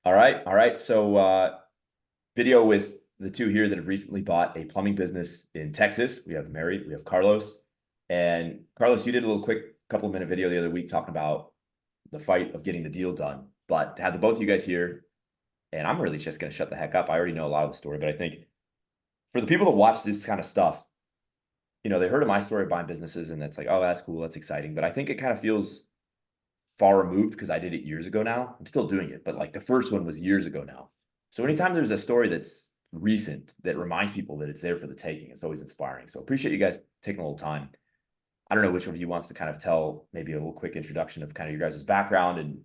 All right. All right. So, video with the two here that have recently bought a plumbing business in Texas. We have Mary, we have Carlos. And Carlos, you did a little quick couple of minute video the other week talking about the fight of getting the deal done. But to have the both of you guys here, and I'm really just going to shut the heck up. I already know a lot of the story, but I think for the people that watch this kind of stuff, they heard of my story of buying businesses and that's like, oh, that's cool. That's exciting. But I think it kind of feels far removed because I did it years ago now. I'm still doing it, but like the first one was years ago now. So anytime there's a story that's recent that reminds people that it's there for the taking, it's always inspiring. So appreciate you guys taking a little time. I don't know which one of you wants to kind of tell maybe a little quick introduction of kind of your guys' background and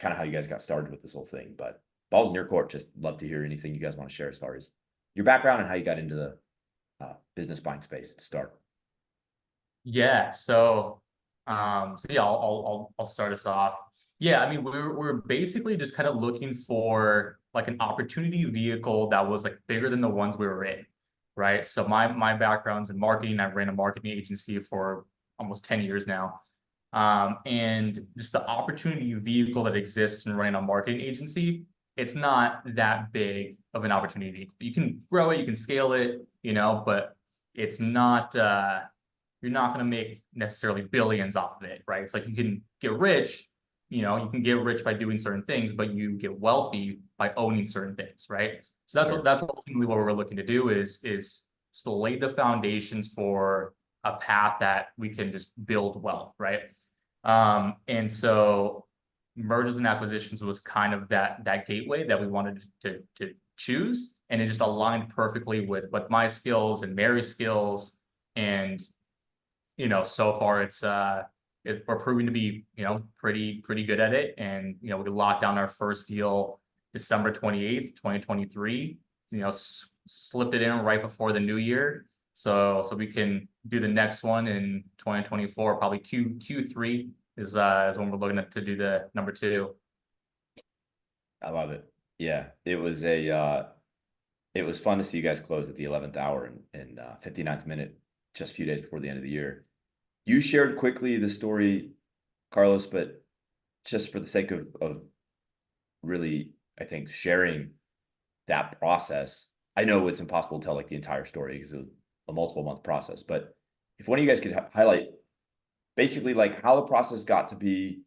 kind of how you guys got started with this whole thing. But ball's in your court. Just love to hear anything you guys want to share as far as your background and how you got into the business buying space to start. Yeah, so yeah, I'll start us off. Yeah, I mean we're basically just kind of looking for like an opportunity vehicle that was like bigger than the ones we were in, right? So my background's in marketing. I've ran a marketing agency for almost 10 years now. And just the opportunity vehicle that exists in running a marketing agency, it's not that big of an opportunity vehicle. You can grow it, you can scale it, but it's not you're not going to make necessarily billions off of it, right? It's like you can get rich, you can get rich by doing certain things, but you get wealthy by owning certain things, right? So Sure. that's ultimately what we're looking to do is to lay the foundations for a path that we can just build wealth, right? And so mergers and acquisitions was kind of that gateway that we wanted to choose, and it just aligned perfectly with my skills and Mary's skills. And so far we're proving to be, pretty good at it. And, we locked down our first deal December 28th, 2023, slipped it in right before the new year. So we can do the next one in 2024, probably Q3 is when we're looking to do the number two. I love it. Yeah, it was fun to see you guys close at the 11th hour and 59th minute, just a few days before the end of the year. You shared quickly the story, Carlos, but just for the sake of really, I think, sharing that process, I know it's impossible to tell like the entire story because it was a multiple month process, but if one of you guys could highlight basically like how the process got to be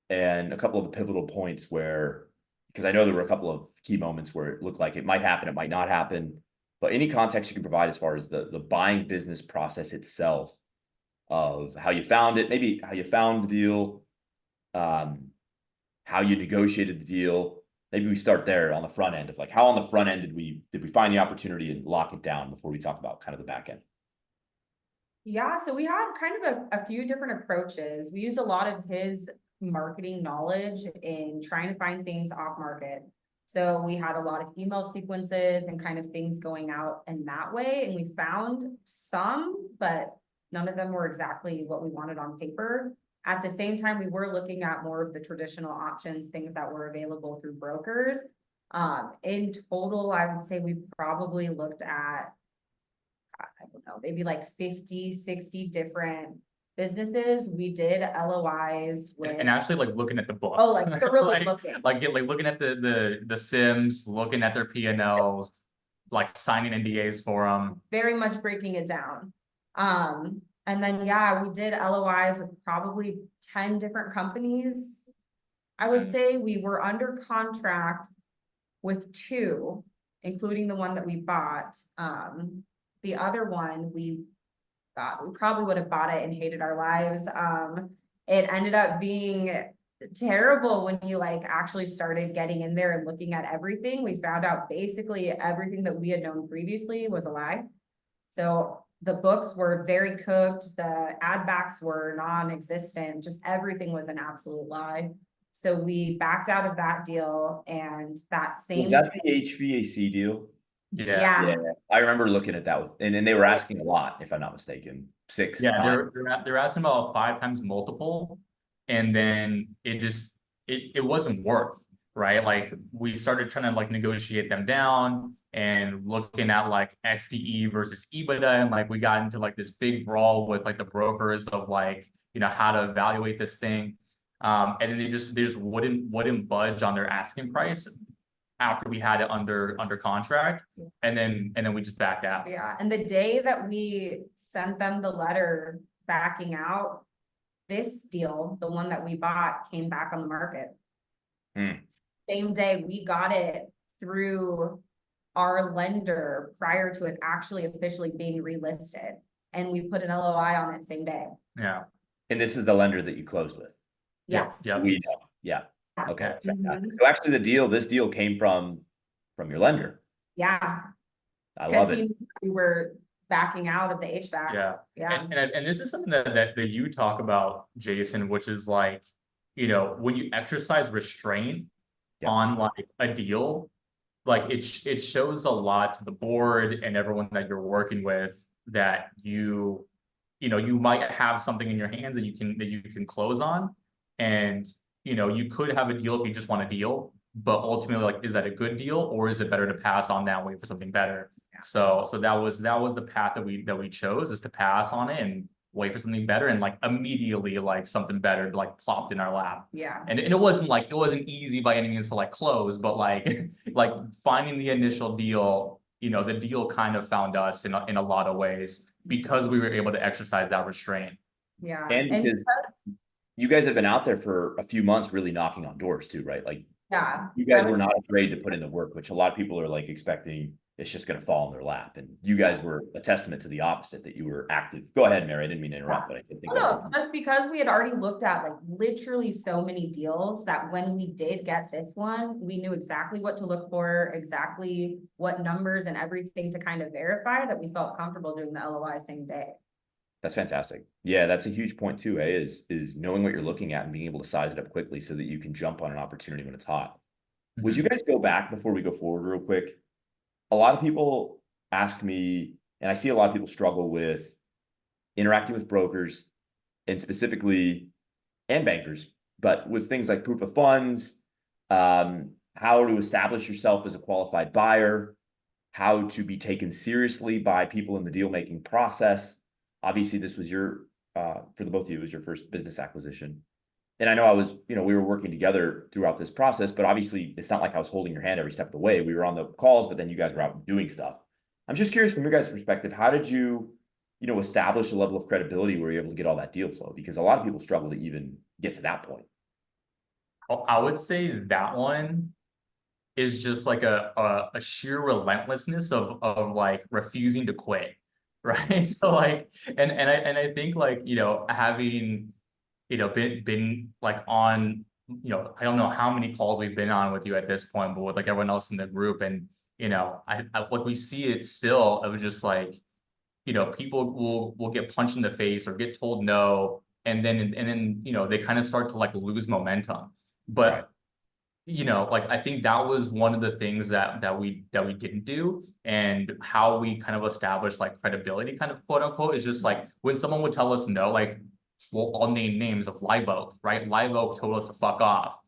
and a couple of the pivotal points where, because I know there were a couple of key moments where it looked like it might happen, it might not happen, but any context you can provide as far as the buying business process itself of how you found it, maybe how you found the deal, how you negotiated the deal. Maybe we start there on the front end of like how on the front end did we find the opportunity and lock it down before we talk about kind of the back end. Yeah, so we had kind of a few different approaches. We used a lot of his marketing knowledge in trying to find things off market. So we had a lot of email sequences and kind of things going out in that way. And we found some, but none of them were exactly what we wanted on paper. At the same time, we were looking at more of the traditional options, things that were available through brokers. In total, I would say we probably looked at, I don't know, maybe like 50, 60 different businesses. We did LOIs with, And actually like looking at the books. oh, like thoroughly like, looking. like looking at the Sims, looking at their P&Ls, like signing NDAs for them. Very much breaking it down. And then, yeah, we did LOIs with probably 10 different companies. I would say we were under contract with 2, including the one that we bought. The other one we probably would have bought it and hated our lives. It ended up being terrible when you like actually started getting in there and looking at everything. We found out basically everything that we had known previously was a lie. So the books were very cooked, the ad backs were non-existent, just everything was an absolute lie. So we backed out of that deal, and that same, Was that the HVAC deal? Yeah. Yeah, I remember looking at that, and then they were asking a lot, if I'm not mistaken, 6 Yeah, times. they're asking about 5 times multiple, and then it wasn't worth, right? Like we started trying to like negotiate them down and looking at like SDE versus EBITDA, and like we got into like this big brawl with like the brokers of like, how to evaluate this thing. And then they just wouldn't budge on their asking price after we had it under contract, and then we just backed out. Yeah, and the day that we sent them the letter backing out, this deal, the one that we bought, came back on the market. Same day we got it through our lender prior to it actually officially being relisted. And we put an LOI on it same day. Yeah. And this is the lender that you closed with. Yes. Yeah. We know. Yeah. Yeah. Okay. Mhm. Fantastic. So actually this deal came from your lender. Yeah, I because love it. we were backing out of the HVAC. Yeah. Yeah. And this is something that you talk about, Jason, which is like, you know, when you exercise restraint Yeah. on like a deal, like it shows a lot to the board and everyone that you're working with that you know, you might have something in your hands that you can close on. And, you know, you could have a deal if you just want a deal, but ultimately, like, is that a good deal, or is it better to pass on that and wait for something better? So that was the path that we chose, is to pass on it and wait for something better, and like immediately like something better like plopped in our lap. Yeah. And it wasn't easy by any means to like close, but like like finding the initial deal, you know, the deal kind of found us in a lot of ways because we were able to exercise that restraint. Yeah. And because you guys have been out there for a few months really knocking on doors too, right? Like, yeah, you guys were not afraid to put in the work, which a lot of people are like expecting it's just going to fall in their lap. And you guys were a testament to the opposite, that you were active. Go ahead, Mary. I didn't mean to interrupt, but I think no, just because we had already looked at like literally so many deals that when we did get this one, we knew exactly what to look for, exactly what numbers and everything to kind of verify that we felt comfortable doing the LOI same day. That's fantastic. Yeah, that's a huge point too, is knowing what you're looking at and being able to size it up quickly so that you can jump on an opportunity when it's hot. Would you guys go back before we go forward real quick? A lot of people ask me, and I see a lot of people struggle with interacting with brokers and specifically and bankers, but with things like proof of funds, how to establish yourself as a qualified buyer, how to be taken seriously by people in the deal making process. Obviously, this was for the both of you, it was your first business acquisition. And I know we were working together throughout this process, but obviously it's not like I was holding your hand every step of the way. We were on the calls, but then you guys were out doing stuff. I'm just curious from your guys' perspective, how did you, establish a level of credibility where you're able to get all that deal flow? Because a lot of people struggle to even get to that point. I would say that one is just like a sheer relentlessness of like refusing to quit, right? So like, and I think like, you know, having, you know, been like on, you know, I don't know how many calls we've been on with you at this point, but with like everyone else in the group, and you know, I like we see it still. It was just like, you know, people will get punched in the face or get told no, and then you know, they kind of start to like lose momentum. But Right. you know, like I think that was one of the things that we didn't do, and how we kind of established like credibility, kind of quote unquote, is just like when someone would tell us no, like, well, I'll name names of Live Oak, right? Live Oak told us to fuck off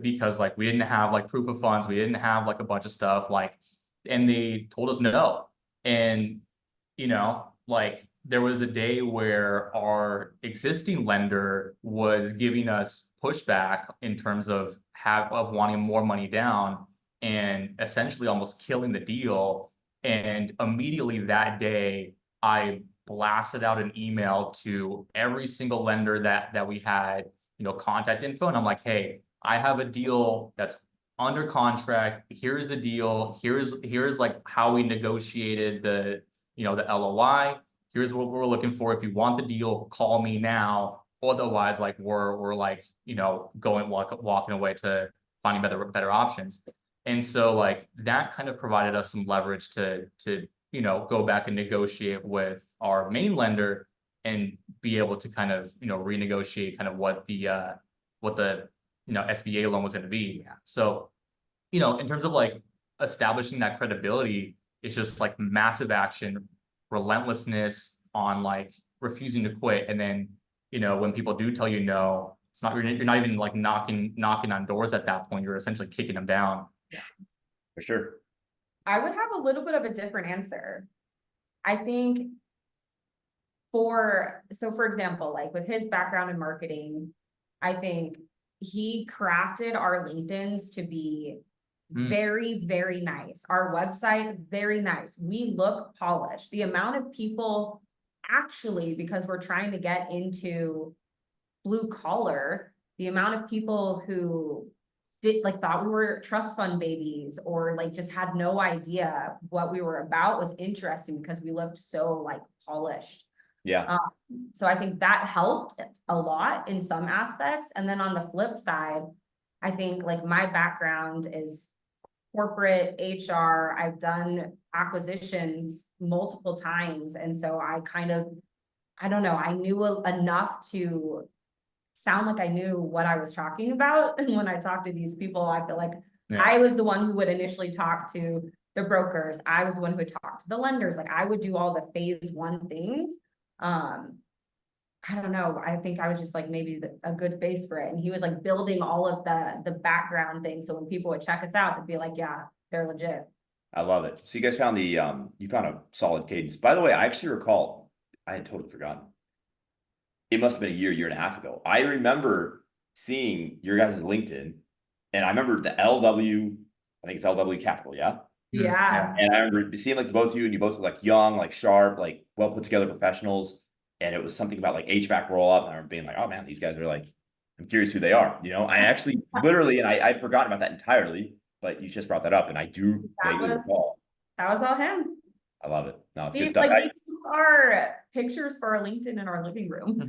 because like we didn't have like proof of funds, we didn't have like a bunch of stuff, like, and they told us no. And you know, like there was a day where our existing lender was giving us pushback in terms of wanting more money down and essentially almost killing the deal. And immediately that day, I blasted out an email to every single lender that we had, you know, contact info. And I'm like, hey, I have a deal that's under contract. Here's the deal. Here's like how we negotiated the, you know, the LOI. Here's what we're looking for. If you want the deal, call me now. Otherwise, like we're like, you know, walking away to finding better options. And so like that kind of provided us some leverage to you know, go back and negotiate with our main lender and be able to kind of, you know, renegotiate kind of what the you know, SBA loan was going to be. Yeah. So, you know, in terms of like establishing that credibility, it's just like massive action, relentlessness on like refusing to quit. And then, you know, when people do tell you no, it's not, you're not even like knocking on doors at that point. You're essentially kicking them down. For sure. I would have a little bit of a different answer. I think for example, like with his background in marketing, I think he crafted our LinkedIn's to be very, very nice. Our website, very nice. We look polished. The amount of people actually, because we're trying to get into blue collar, the amount of people who thought we were trust fund babies or like just had no idea what we were about was interesting because we looked so like polished. Yeah. So I think that helped a lot in some aspects. And then on the flip side, I think like my background is corporate HR. I've done acquisitions multiple times. And so I kind of, I don't know, I knew enough to sound like I knew what I was talking about. And when I talk to these people, I feel like I was the one who would initially talk to the brokers. I was the one who would talk to the lenders. Like I would do all the phase one things. I don't know. I think I was just like maybe a good face for it. And he was like building all of the background things. So when people would check us out, they'd be like, yeah, they're legit. I love it. So you guys found you found a solid cadence. By the way, I actually recall, I had totally forgotten. It must have been a year and a half ago. I remember seeing your guys' LinkedIn, and I remember the LW, I think it's LW Capital, yeah? Yeah. And I remember seeing like the both of you, and you both look like young, like sharp, like well put together professionals. And it was something about like HVAC roll up. And I remember being like, oh man, these guys are like, I'm curious who they are. You know, I actually literally, and I'd forgotten about that entirely, but you just brought that up, and I do vaguely recall. That was all him. I love it. No, it's good Steve, stuff. like we took our pictures for our LinkedIn in our living room.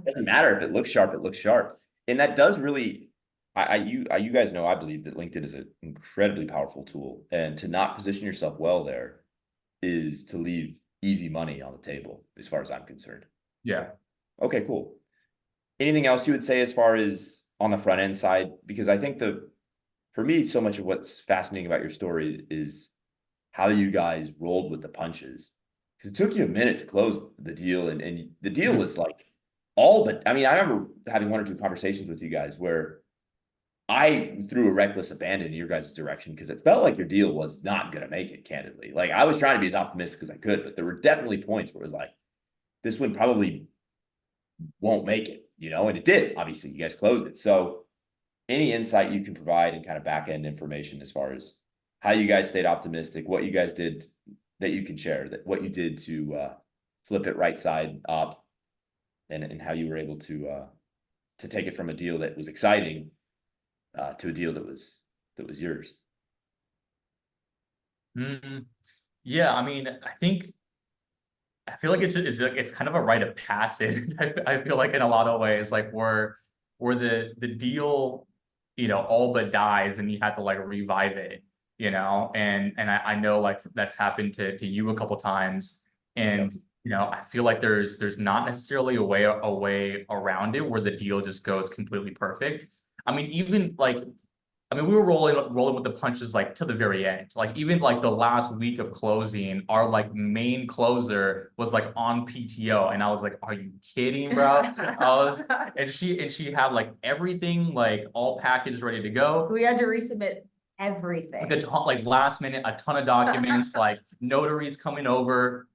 Doesn't matter if it looks sharp, it looks sharp. And that does really, you guys know, I believe that LinkedIn is an incredibly powerful tool. And to not position yourself well there is to leave easy money on the table, as far as I'm concerned. Yeah. Okay, cool. Anything else you would say as far as on the front end side? Because I think for me, so much of what's fascinating about your story is how you guys rolled with the punches. Because it took you a minute to close the deal, and the deal was like all but, I mean, I remember having one or two conversations with you guys where I threw a reckless abandon in your guys' direction because it felt like your deal was not going to make it, candidly. Like I was trying to be as optimistic as I could, but there were definitely points where it was like, this one probably won't make it, you know, and it did. Obviously, you guys closed it. So any insight you can provide and kind of back end information as far as how you guys stayed optimistic, what you guys did that you can share, that what you did to flip it right side up, and how you were able to take it from a deal that was exciting to a deal that was yours. Yeah, I mean, I feel like it's kind of a rite of passage. I feel like in a lot of ways, like where the deal, you know, all but dies and you have to like revive it, you know, and I know like that's happened to you a couple times, and you know, I feel like there's not necessarily a way around it where the deal just goes completely perfect. I mean, even like, I mean, we were rolling with the punches like to the very end. Like even like the last week of closing, our like main closer was like on PTO, and I was like, "Are you kidding, bro?" and she had like everything like all packaged ready to go. We had to resubmit everything. Like like last minute, a ton of documents, like notaries coming over,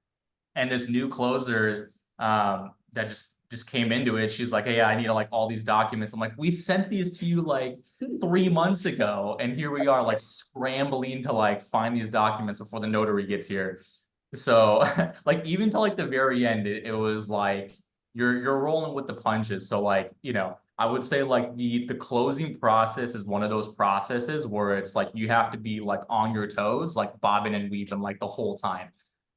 and this new closer that just came into it. She's like, "Hey, I need like all these documents." I'm like, "We sent these to you like 3 months ago, and here we are like scrambling to like find these documents before the notary gets here." So like even till like the very end, it was like you're rolling with the punches. So like, you know, I would say like the closing process is one of those processes where it's like you have to be like on your toes, like bobbing and weaving like the whole time.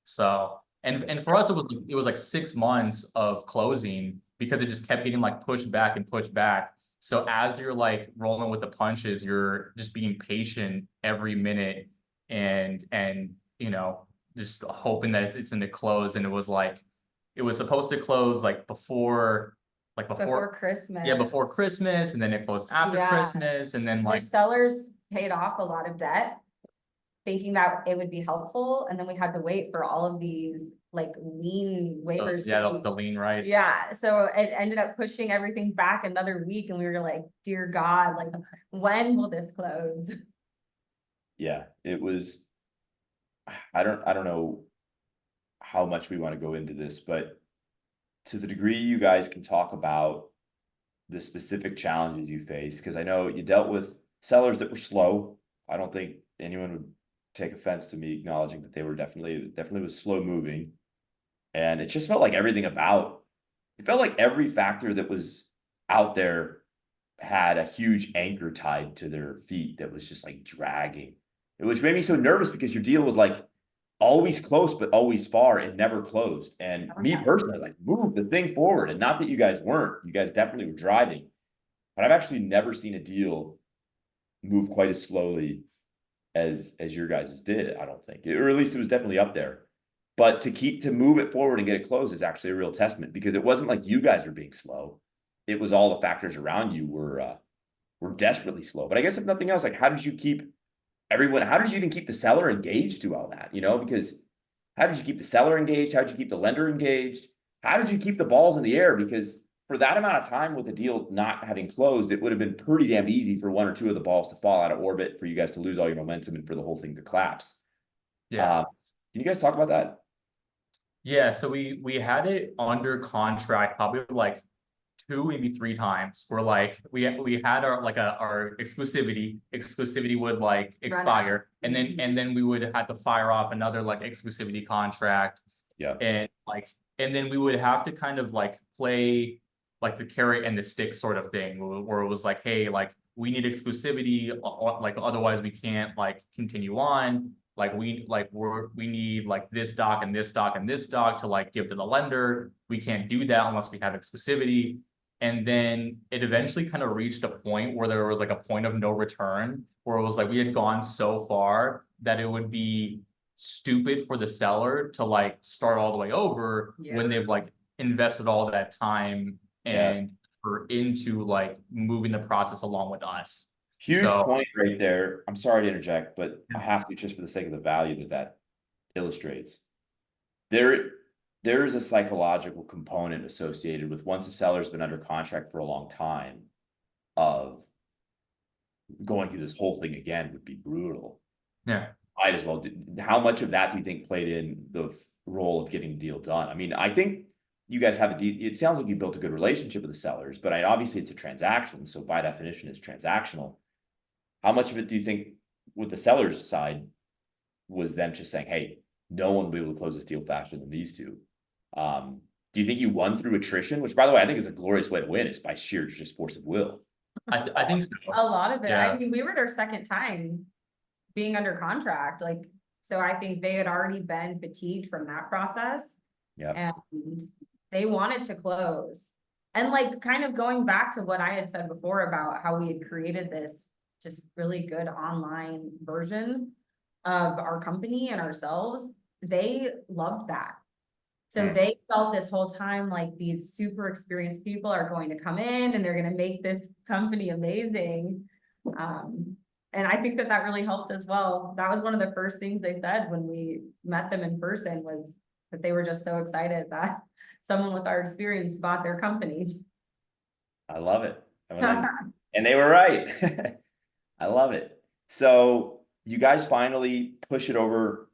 So and for us it was like 6 months of closing because it just kept getting like pushed back and pushed back. So as you're like rolling with the punches, you're just being patient every minute and you know, just hoping that it's in the close. And it was like it was supposed to close like before Christmas. Yeah, before Christmas, and then it closed after Christmas, and then the like sellers paid off a lot of debt, thinking that it would be helpful, and then we had to wait for all of these like lien waivers. the lien rights. Yeah, so it ended up pushing everything back another week, and we were like, dear God, like when will this close? Yeah, it was. I don't know how much we want to go into this, but to the degree you guys can talk about the specific challenges you face, because I know you dealt with sellers that were slow. I don't think anyone would take offense to me acknowledging that they were definitely was slow moving. And it just felt like everything about it felt like every factor that was out there had a huge anchor tied to their feet that was just like dragging. It which made me so nervous because your deal was like always close, but always far and never closed. And me personally, like move the thing forward. And not that you guys weren't, you guys definitely were driving, but I've actually never seen a deal move quite as slowly as your guys' did, I don't think. Or at least it was definitely up there. But to move it forward and get it closed is actually a real testament, because it wasn't like you guys were being slow. It was all the factors around you were desperately slow. But I guess if nothing else, like how did you keep everyone, how did you even keep the seller engaged to all that? You know, because how did you keep the seller engaged? How did you keep the lender engaged? How did you keep the balls in the air? Because for that amount of time with the deal not having closed, it would have been pretty damn easy for one or two of the balls to fall out of orbit, for you guys to lose all your momentum and for the whole thing to collapse. Yeah. Can you guys talk about that? Yeah, so we had it under contract probably like 2, maybe 3 times. We're like we had our like our exclusivity would like expire, and then we would have to fire off another like exclusivity contract. Yeah. And then we would have to kind of like play like the carrot and the stick sort of thing, where it was like, hey, like we need exclusivity, like otherwise we can't like continue on. Like we need like this doc and this doc and this doc to like give to the lender. We can't do that unless we have exclusivity. And then it eventually kind of reached a point where there was like a point of no return, where it was like we had gone so far that it would be stupid for the seller to like start all the way over when they've like invested all that time Yes. and for into like moving the process along with us. Huge So point right there. I'm sorry to interject, but I have to, just for the sake of the value that that illustrates. There, there is a psychological component associated with, once a seller's been under contract for a long time, of going through this whole thing again would be brutal. yeah. Might as well. How much of that do you think played in the role of getting the deal done? I mean, I think you guys have it sounds like you built a good relationship with the sellers, but obviously it's a transaction. So by definition, it's transactional. How much of it do you think with the seller's side was them just saying, hey, no one will be able to close this deal faster than these two? Do you think you won through attrition? Which, by the way, I think is a glorious way to win, is by sheer just force of will. I think so. A lot of it. Yeah. I mean, we were their second time being under contract, like, so I think they had already been fatigued from that process. Yeah. And they wanted to close. And like kind of going back to what I had said before about how we had created this just really good online version of our company and ourselves, they loved that. So they felt this whole time like these super experienced people are going to come in and they're going to make this company amazing. And I think that that really helped as well. That was one of the first things they said when we met them in person, was that they were just so excited that someone with our experience bought their company. I love it. And they were right. I love it. So you guys finally push it over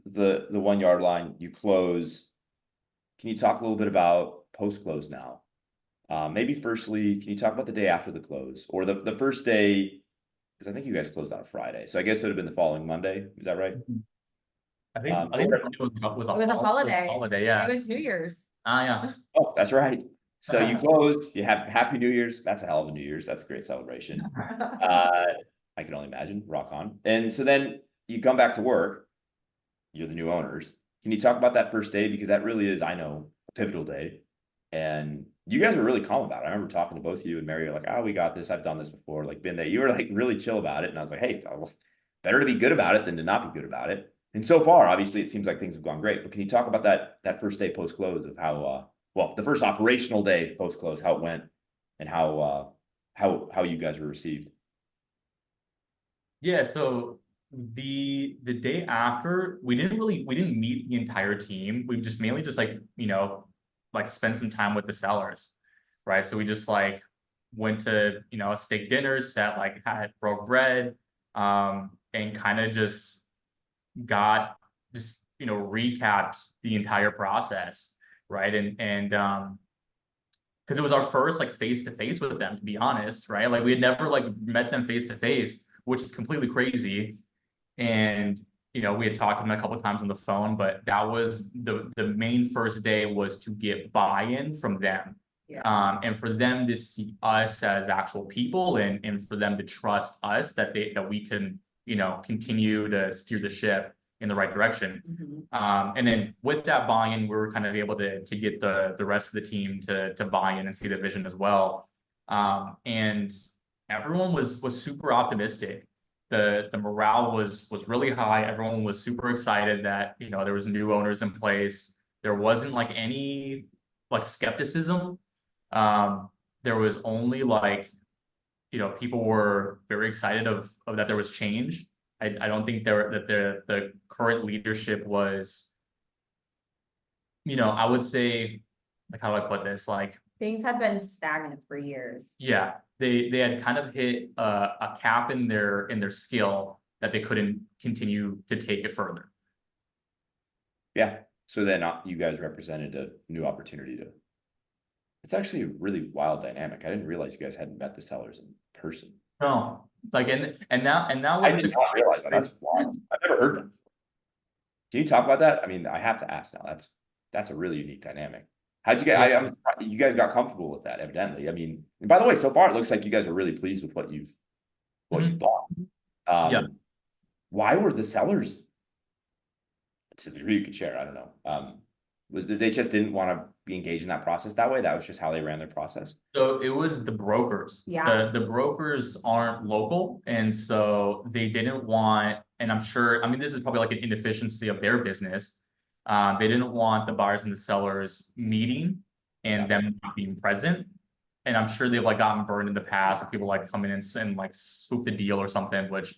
the 1 yard line. You close. Can you talk a little bit about post-close now? Maybe firstly, can you talk about the day after the close, or the first day? Because I think you guys closed on a Friday, so I guess it would have been the following Monday. Is that right? I think it was It was a holiday. Holiday, yeah. It was New Year's. Yeah. Oh, that's right. So you close. You have Happy New Year's. That's a hell of a New Year's. That's a great celebration. I can only imagine. Rock on. And so then you come back to work. You're the new owners. Can you talk about that first day? Because that really is, I know, a pivotal day. And you guys were really calm about it. I remember talking to both of you and Mary, like, oh, we got this. I've done this before, like been there. You were like really chill about it. And I was like, hey, better to be good about it than to not be good about it. And so far, obviously, it seems like things have gone great. But can you talk about that first day post-close, of how, well, the first operational day post-close, how it went, and how you guys were received? Yeah, so the day after, we didn't meet the entire team. We just mainly just like, like spend some time with the sellers, right? So we just like went to, a steak dinner, sat like broke bread, and kind of just recapped the entire process, right? And because it was our first like face to face with them, to be honest, right? Like we had never like met them face to face, which is completely crazy. And we had talked to them a couple of times on the phone, but that was the main first day was to get buy-in from them. Yeah. And for them to see us as actual people and for them to trust us that we can, continue to steer the ship in the right direction. And then with that buy-in, we were kind of able to get the rest of the team to buy in and see the vision as well. And everyone was super optimistic. The morale was really high. Everyone was super excited that there was new owners in place. There wasn't like any like skepticism. There was only like people were very excited of that there was change. I don't think that the current leadership was, I would say, like, how do I put this? Like, Things had been stagnant for years. yeah, they had kind of hit a cap in their skill that they couldn't continue to take it further. Yeah. So then you guys represented a new opportunity to. It's actually a really wild dynamic. I didn't realize you guys hadn't met the sellers in person. No, like and that was I did not realize that. That's wild. I've never heard that before. Can you talk about that? I mean, I have to ask now. That's a really unique dynamic. How'd you get? Yeah. You guys got comfortable with that, evidently. I mean, and by the way, so far it looks like you guys are really pleased with what you've bought. Yeah. Why were the sellers? To the degree you could share, I don't know. They just didn't want to be engaged in that process that way? That was just how they ran their process. So it was the brokers. Yeah. The brokers aren't local, and so they didn't want. And I'm sure. I mean, this is probably like an inefficiency of their business. They didn't want the buyers and the sellers meeting and them not being present. And I'm sure they've like gotten burned in the past with people like coming in and like swoop the deal or something, which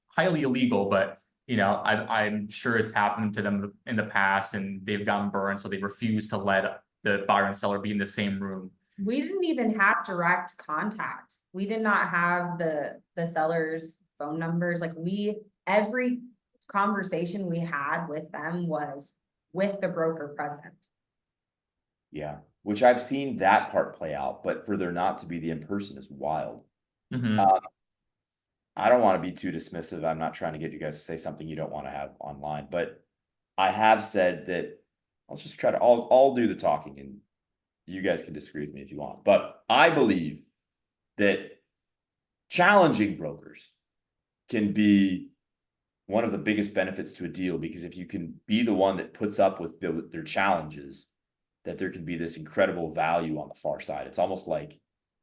highly illegal. But I'm sure it's happened to them in the past, and they've gotten burned, so they refuse to let the buyer and seller be in the same room. We didn't even have direct contact. We did not have the seller's phone numbers. Like every conversation we had with them was with the broker present. Yeah, which I've seen that part play out, but for there not to be the in-person is wild. I don't want to be too dismissive. I'm not trying to get you guys to say something you don't want to have online, but I have said that I'll do the talking and you guys can disagree with me if you want, but I believe that challenging brokers can be one of the biggest benefits to a deal, because if you can be the one that puts up with their challenges, that there can be this incredible value on the far side. It's almost like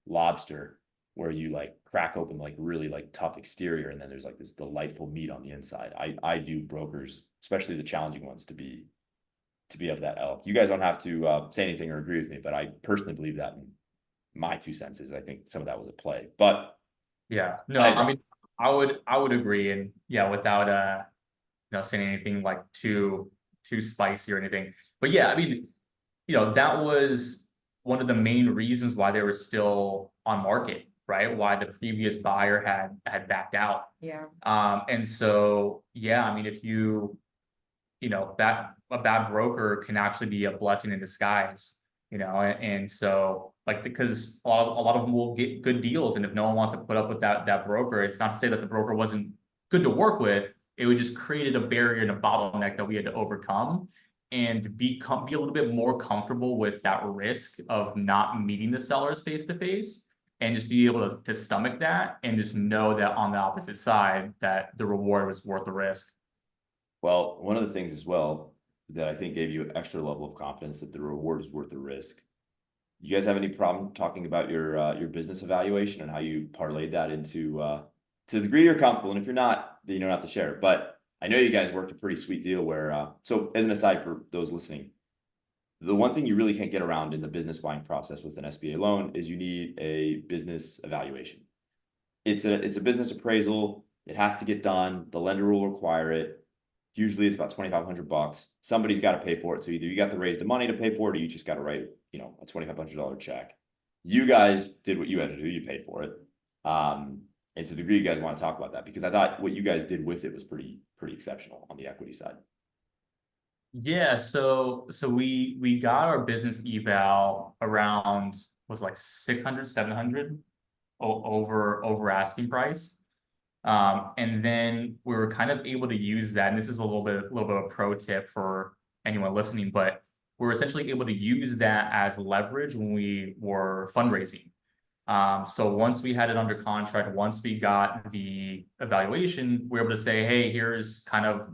lobster, where you like crack open like really like tough exterior, and then there's like this delightful meat on the inside. I do brokers, especially the challenging ones, to be of that ilk. You guys don't have to say anything or agree with me, but I personally believe that. In my 2 cents is I think some of that was at play. But yeah, no, I mean, I would agree, and yeah, without saying anything like too spicy or anything. But yeah, I mean, that was one of the main reasons why they were still on market, right? Why the previous buyer had backed out. Yeah. And so, yeah, I mean, if that a bad broker can actually be a blessing in disguise, and so like, because a lot of them will get good deals, and if no one wants to put up with that broker, it's not to say that the broker wasn't good to work with. It would just created a barrier and a bottleneck that we had to overcome, and be a little bit more comfortable with that risk of not meeting the sellers face to face, and just be able to stomach that, and just know that on the opposite side that the reward was worth the risk. Well, one of the things as well that I think gave you an extra level of confidence that the reward is worth the risk. You guys have any problem talking about your business evaluation and how you parlayed that into to the degree you're comfortable? And if you're not, then you don't have to share it. But I know you guys worked a pretty sweet deal where, so as an aside for those listening, the one thing you really can't get around in the business buying process with an SBA loan is you need a business evaluation. It's a business appraisal. It has to get done. The lender will require it. Usually it's about $2,500. Somebody's got to pay for it. So either you got to raise the money to pay for it, or you just got to write, a $2,500 check. You guys did what you had to do. You paid for it. And to the degree you guys want to talk about that, because I thought what you guys did with it was pretty exceptional on the equity side. Yeah, so we got our business eval around, was like 600, 700 over asking price. And then we were kind of able to use that, and this is a little bit of a pro tip for anyone listening, but we're essentially able to use that as leverage when we were fundraising. So once we had it under contract, once we got the evaluation, we were able to say, hey, here's kind of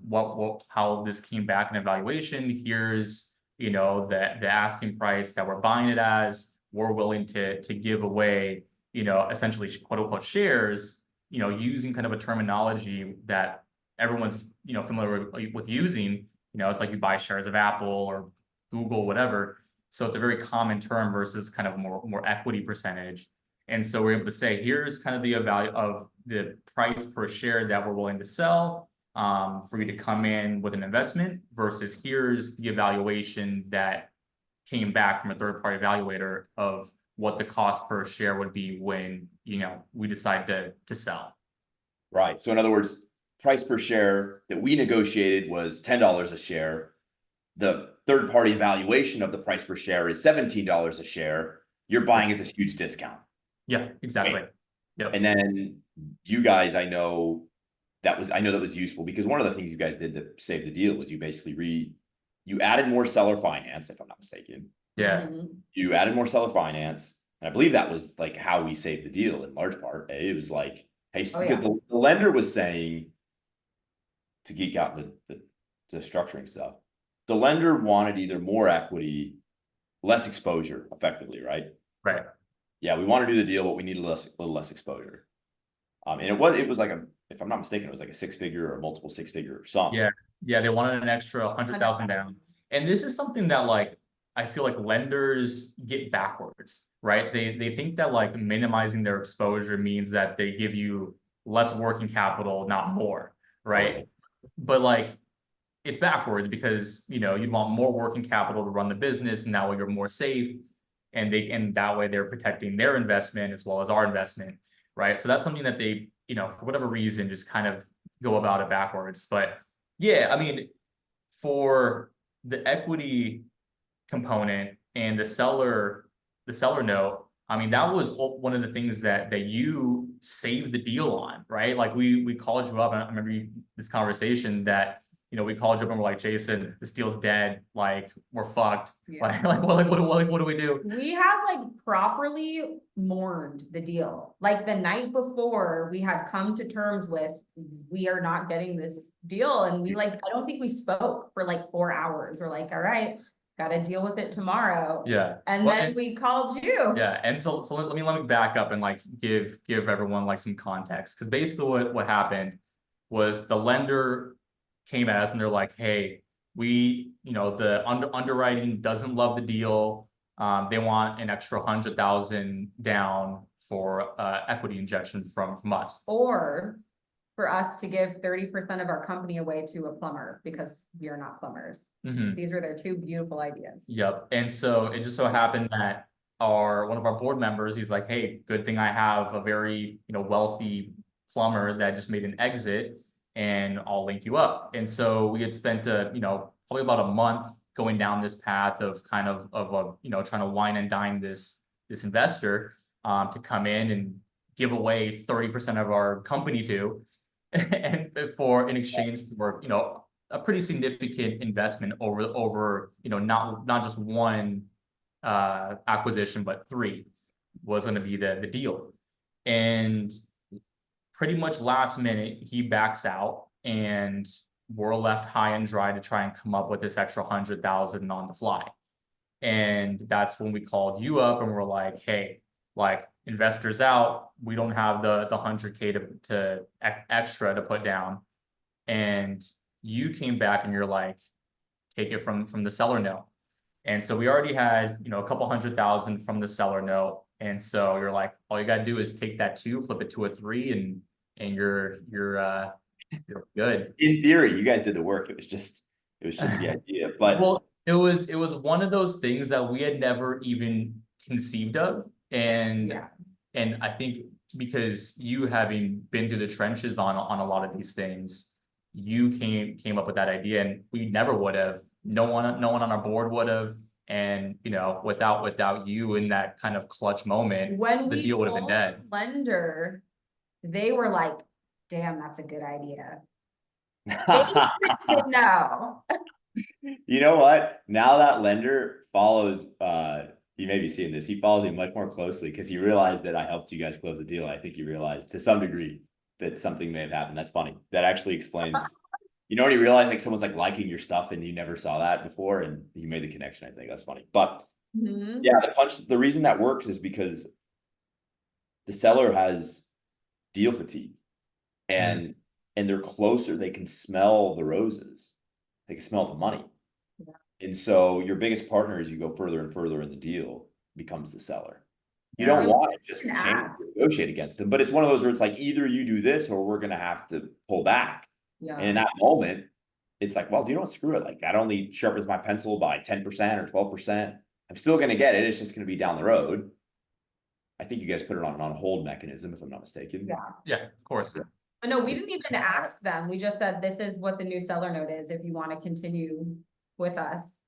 how this came back in evaluation. Here's, the asking price that we're buying it as. We're willing to give away, essentially quote unquote shares, using kind of a terminology that everyone's, familiar with using. It's like you buy shares of Apple or Google, whatever. So it's a very common term versus kind of more equity percentage. And so we're able to say, here's kind of the value of the price per share that we're willing to sell, for you to come in with an investment, versus here's the evaluation that came back from a third-party evaluator of what the cost per share would be when, we decide to sell. Right. So in other words, price per share that we negotiated was $10 a share. The third-party evaluation of the price per share is $17 a share. You're buying at this huge discount. Yeah, exactly. Right. Yep. And then you guys, I know that was useful, because one of the things you guys did to save the deal was you basically you added more seller finance, if I'm not mistaken. Yeah. You added more seller finance. And I believe that was like how we saved the deal in large part. It was like, hey, because the lender was saying, to geek out the structuring stuff, the lender wanted either more equity, less exposure, effectively, right? Right. Yeah, we want to do the deal, but we need a little less exposure. And it was like if I'm not mistaken, it was like a six-figure or multiple six-figure sum. Yeah, they wanted an extra 100,000 down. And this is something that, like, I feel like lenders get backwards, right? They think that, like, minimizing their exposure means that they give you less working capital, not more, right? Totally. But, like, it's backwards, because, you'd want more working capital to run the business, and that way you're more safe, and that way they're protecting their investment as well as our investment, right? So that's something that they, for whatever reason, just kind of go about it backwards. But yeah, I mean, for the equity component and the seller note, I mean, that was one of the things that you saved the deal on, right? Like, we called you up, and I remember this conversation that, we called you up and we're like, Jason, this deal's dead. Like, we're fucked. Yeah. What do we do? We had like properly mourned the deal. Like the night before, we had come to terms with, we are not getting this deal. And we I don't think we spoke for like 4 hours. We're like, all right, gotta deal with it tomorrow. Yeah. And then we called you. Yeah. And so let me back up and like give everyone like some context. Because basically what happened was the lender came at us and they're like, hey, we, the underwriting doesn't love the deal. They want an extra 100,000 down for equity injection from us. Or for us to give 30% of our company away to a plumber, because we are not plumbers. These are their two beautiful ideas. Yep. And so it just so happened that one of our board members, he's like, hey, good thing I have a very, wealthy plumber that just made an exit, and I'll link you up. And so we had spent probably about a month going down this path of kind of trying to wine and dine this investor to come in and give away 30% of our company to, and in exchange for, a pretty significant investment over not just one acquisition, but 3 was going to be the deal. And pretty much last minute, he backs out, and we're left high and dry to try and come up with this extra 100,000 on the fly. And that's when we called you up and we're like, hey, like, investors out, we don't have the 100K to extra to put down. And you came back and you're like, take it from the seller note. And so we already had, a couple 100,000 from the seller note. And so you're like, all you got to do is take that 2, flip it to a 3, and you're good. In theory, you guys did the work. It was just the idea. But well, it was one of those things that we had never even conceived of. And I think because you, having been through the trenches on a lot of these things, you came up with that idea, and we never would have. no one on our board would have. And, you know, without you in that kind of clutch moment, When the we deal would have been told dead. the lender, they were like, damn, that's a good idea. They didn't know. You know what? Now that lender follows, you may be seeing this, he follows me much more closely because he realized that I helped you guys close the deal. I think he realized to some degree that something may have happened. That's funny. That actually explains, you know, when you realize like someone's like liking your stuff and you never saw that before and you made the connection. I think that's funny. But Mhm. yeah, the reason that works is because the seller has deal fatigue and they're closer, they can smell the roses, they can smell the money. Yeah. And so your biggest partner as you go further and further in the deal becomes the seller. You Yeah. don't want to just Can change, ask. negotiate against them, but it's one of those where it's like either you do this or we're gonna have to pull back. And in Yeah, that moment, it's like, well, do you know what? Screw it. Like that only sharpens my pencil by 10% or 12%. I'm still gonna get it. It's just gonna be down the road. I think you guys put it on an on hold mechanism, if I'm not mistaken. yeah. Yeah, of course. But no, we didn't even ask them. We just said, this is what the new seller note is if you want to continue with us.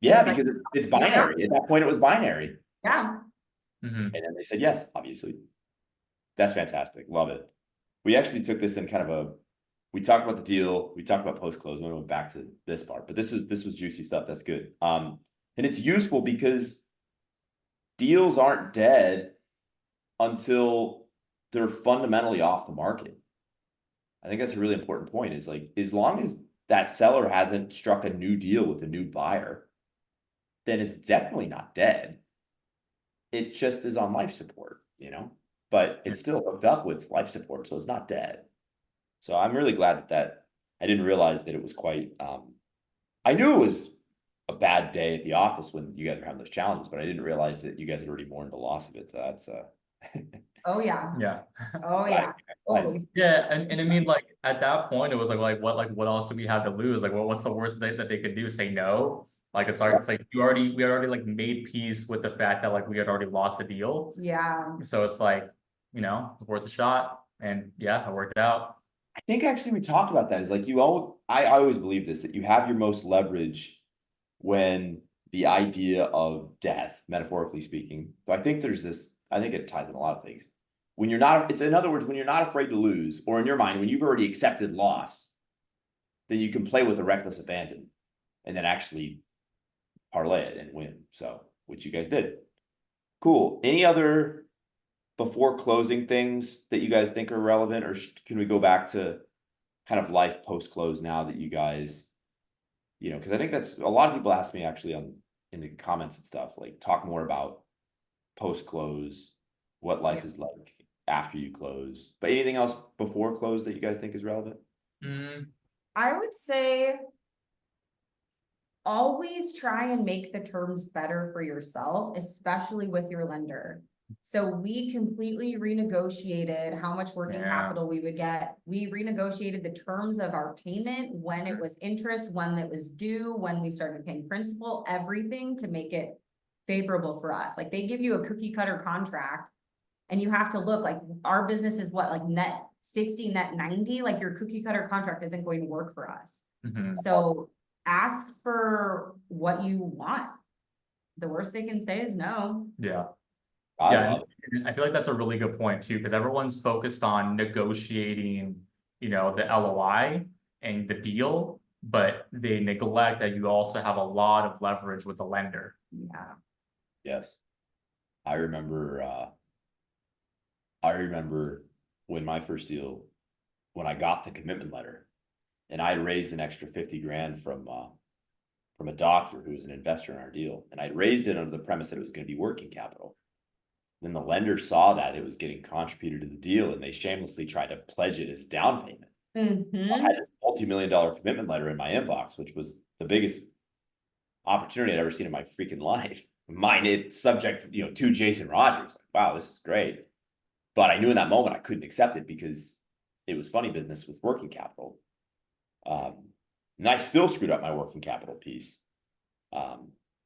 Yeah, It's like, because it's binary. At that point, it was binary. yeah, Mhm. And then they said yes, obviously. That's fantastic. Love it. We actually took this in kind of a, we talked about the deal, we talked about post-close, we went back to this part, but this was juicy stuff. That's good. And it's useful because deals aren't dead until they're fundamentally off the market. I think that's a really important point, is like, as long as that seller hasn't struck a new deal with a new buyer, then it's definitely not dead. It just is on life support, you know, but it's still hooked up with life support, so it's not dead. So I'm really glad that I didn't realize that it was quite, I knew it was a bad day at the office when you guys were having those challenges, but I didn't realize that you guys had already mourned the loss of it. So that's oh, yeah, Yeah. oh, yeah. Totally. Yeah, and I mean, like at that point, it was what else do we have to lose? Like, what's the worst that they could do? Say no? Like it's like we had already like made peace with the fact that like we had already lost the deal. Yeah, So it's like, you know, it's worth a shot. And yeah, it worked out. I think actually we talked about that. Is like I always believe this, that you have your most leverage when the idea of death, metaphorically speaking. So I think there's this, I think it ties in a lot of things. When you're not, it's in other words, when you're not afraid to lose, or in your mind, when you've already accepted loss, then you can play with a reckless abandon and then actually parlay it and win. So, which you guys did. Cool. Any other before closing things that you guys think are relevant, or can we go back to kind of life post close now that you guys, you know, because I think that's a lot of people ask me actually in the comments and stuff, like talk more about post close, what life is like after you close. But anything else before close that you guys think is relevant? Mm, I would say always try and make the terms better for yourself, especially with your lender. So we completely renegotiated how much working capital we would get. We renegotiated the terms of our payment, when it was interest, when it was due, when we started paying principal, everything to make it favorable for us. Like they give you a cookie cutter contract and you have to look like our business is what, like net 60, net 90, like your cookie cutter contract isn't going to work for us. mhm. So ask for what you want. The worst they can say is no. Yeah. I Yeah, love it. and I feel like that's a really good point too, because everyone's focused on negotiating, you know, the LOI and the deal, but they neglect that you also have a lot of leverage with the lender. Yeah. Yes. I remember when my first deal, when I got the commitment letter, and I raised an extra 50 grand from a doctor who was an investor in our deal, and I'd raised it under the premise that it was going to be working capital. Then the lender saw that it was getting contributed to the deal, and they shamelessly tried to pledge it as down payment. I had a multi-million-dollar commitment letter in my inbox, which was the biggest opportunity I'd ever seen in my freaking life. Mine, it's subject, you know, to Jason Rogers. Like, wow, this is great. But I knew in that moment I couldn't accept it because it was funny business with working capital. And I still screwed up my working capital piece,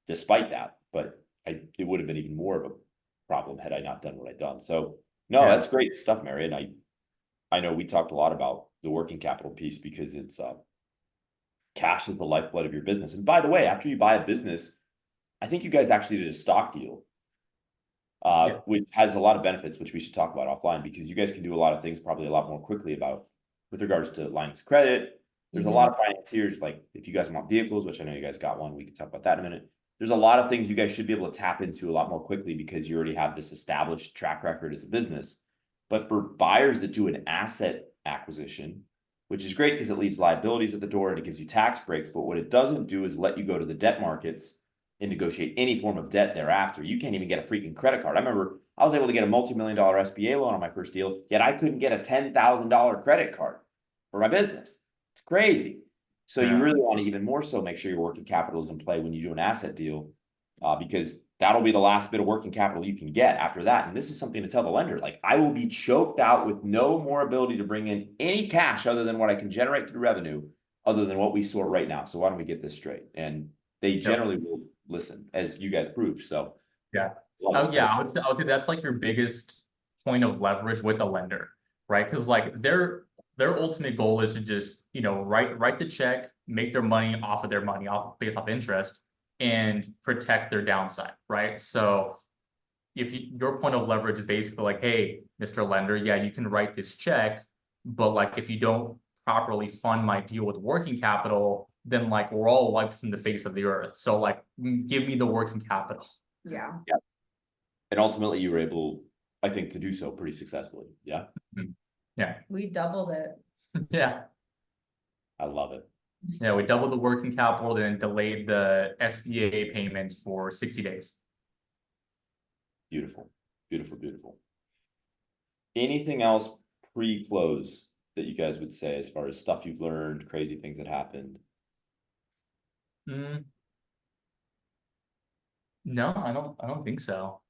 despite that. But it would have been even more of a problem had I not done what I'd done. So no, Yeah. that's great stuff, Mary. And I know we talked a lot about the working capital piece because it's cash is the lifeblood of your business. And by the way, after you buy a business, I think you guys actually did a stock deal, Yeah. which has a lot of benefits, which we should talk about offline, because you guys can do a lot of things probably a lot more quickly about with regards to lines of credit. There's a lot of financiers, like if you guys want vehicles, which I know you guys got one, we can talk about that in a minute. There's a lot of things you guys should be able to tap into a lot more quickly because you already have this established track record as a business. But for buyers that do an asset acquisition, which is great because it leaves liabilities at the door and it gives you tax breaks, but what it doesn't do is let you go to the debt markets and negotiate any form of debt thereafter. You can't even get a freaking credit card. I remember I was able to get a multi-million-dollar SBA loan on my first deal, yet I couldn't get a $10,000 credit card for my business. It's crazy. So you really want to even more so make sure your working capital is in play when you do an asset deal, because that'll be the last bit of working capital you can get after that. And this is something to tell the lender, like, I will be choked out with no more ability to bring in any cash other than what I can generate through revenue, other than what we sort right now. So why don't we get this straight? And they generally will listen, as you guys proved. So yeah. Oh yeah, I would say that's like your biggest point of leverage with a lender, right? Because like their ultimate goal is to just, you know, write the check, make their money off of their money off based off interest, and protect their downside, right? So if your point of leverage is basically like, hey, Mr. Lender, yeah, you can write this check, but like if you don't properly fund my deal with working capital, then like we're all wiped from the face of the earth. So like give me the working capital. Yeah. and ultimately you were able, I think, to do so pretty successfully. Yeah. Yeah. We doubled it. Yeah. I love it. Yeah, we doubled the working capital, then delayed the SBA payments for 60 days. Beautiful, beautiful, beautiful. Anything else pre-close that you guys would say as far as stuff you've learned, crazy things that happened? No, I don't think so.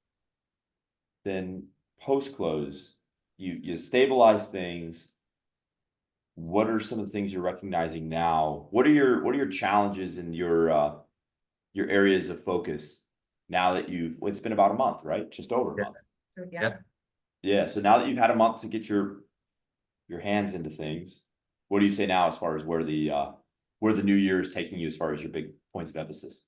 Then post-close, you stabilize things. What are some of the things you're recognizing now? What are your challenges and your areas of focus now that well, it's been about a month, right? Just over a month. So Yeah. Yeah. So now that you've had a month to get your hands into things, what do you say now as far as where the new year is taking you as far as your big points of emphasis?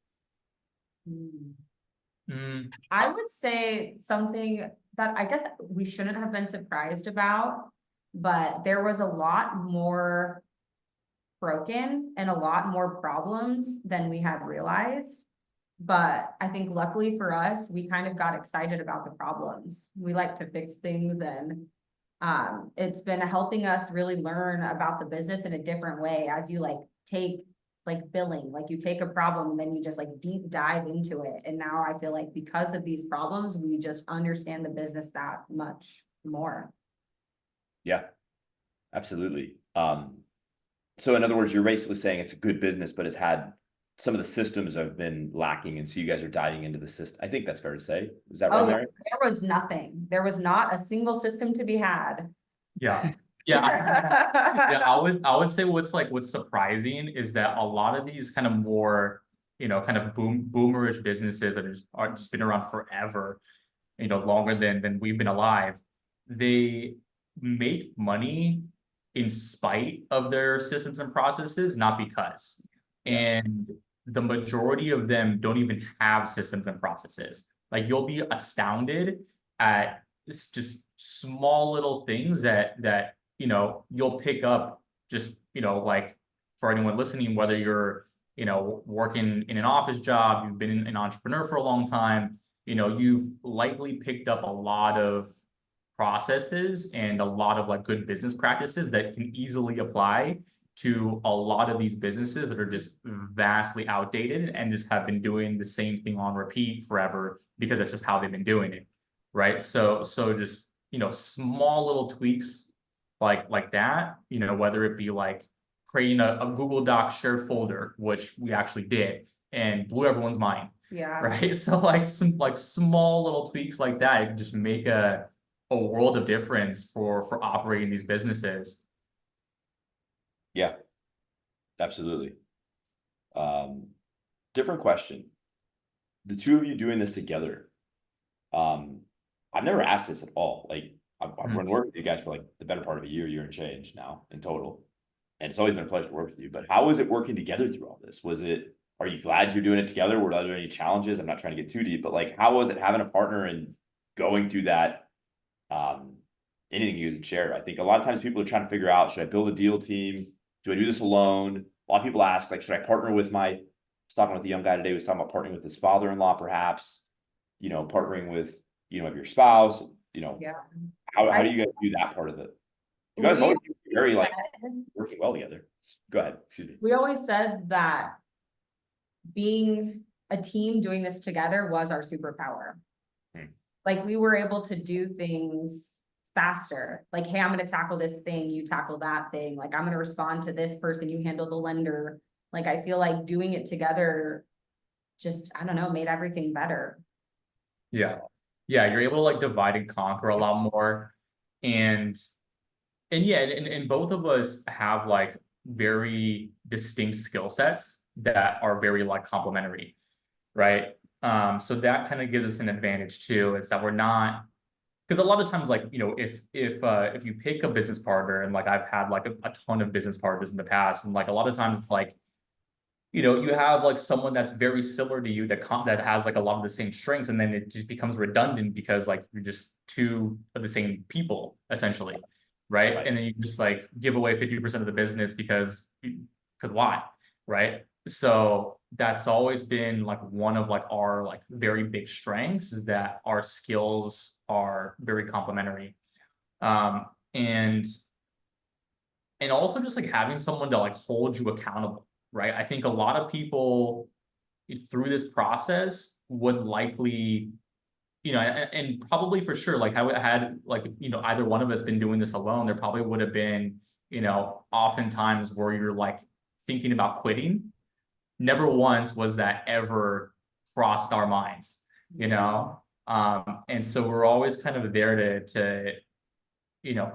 I would say something that I guess we shouldn't have been surprised about, but there was a lot more broken and a lot more problems than we had realized. But I think luckily for us, we kind of got excited about the problems. We like to fix things, and it's been helping us really learn about the business in a different way as you like take like billing, like you take a problem and then you just like deep dive into it. And now I feel like because of these problems, we just understand the business that much more. Yeah, absolutely. So in other words, you're basically saying it's a good business, but it's had some of the systems have been lacking, and so you guys are diving into the system. I think that's fair to say. Is that right, Mary? There was nothing. There was not a single system to be had. Yeah. Yeah, I would say what's surprising is that a lot of these kind of more, you know, kind of boomerish businesses that are just been around forever, you know, longer than we've been alive, they make money in spite of their systems and processes, not because. And the majority of them don't even have systems and processes. Like you'll be astounded at just small little things that you know you'll pick up, just, you know, like for anyone listening, whether you're, you know, working in an office job, you've been an entrepreneur for a long time, you know, you've likely picked up a lot of processes and a lot of like good business practices that can easily apply to a lot of these businesses that are just vastly outdated and just have been doing the same thing on repeat forever because that's just how they've been doing it, right? So just, you know, small little tweaks like that, you know, whether it be like creating a Google Doc shared folder, which we actually did and blew everyone's mind. Yeah. Right. So like some like small little tweaks like that just make a world of difference for operating these businesses. Yeah, absolutely. Different question. The two of you doing this together. I've never asked this at all. Like I've been working with you guys for like the better part of a year and change now in total. and it's always been a pleasure to work with you, but how was it working together through all this? Are you glad you're doing it together? Were there any challenges? I'm not trying to get too deep, but like, how was it having a partner and going through that? Um, Anything you can share. I think a lot of times people are trying to figure out, should I build a deal team? Do I do this alone? A lot of people ask, like, should I partner with I was talking with the young guy today, who was talking about partnering with his father-in-law, perhaps, partnering with, your spouse, Yeah. how do you guys do that part of it? You guys We always very like said- working well together. Go ahead. Excuse me. We always said that being a team doing this together was our superpower. Like, we were able to do things faster. Like, hey, I'm gonna tackle this thing, you tackle that thing. Like, I'm gonna respond to this person, you handle the lender. Like, I feel like doing it together just, I don't know, made everything better. Yeah. Yeah, you're able to like divide and conquer a lot more. And yeah, and both of us have like very distinct skill sets that are very like complementary, right? So that kind of gives us an advantage too. Is that we're not, because a lot of times, like, if you pick a business partner, and like I've had like a ton of business partners in the past, and like a lot of times it's like, you have like someone that's very similar to you that has like a lot of the same strengths, and then it just becomes redundant because like you're just two of the same people essentially, right? Right. And then you just like give away 50% of the business because why, right? So that's always been like one of like our like very big strengths, is that our skills are very complementary. Um, and also just like having someone to like hold you accountable, right? I think a lot of people through this process would likely, and probably for sure, like had like, either one of us been doing this alone, there probably would have been, oftentimes where you're like thinking about quitting. Never once was that ever crossed our minds, and so we're always kind of there to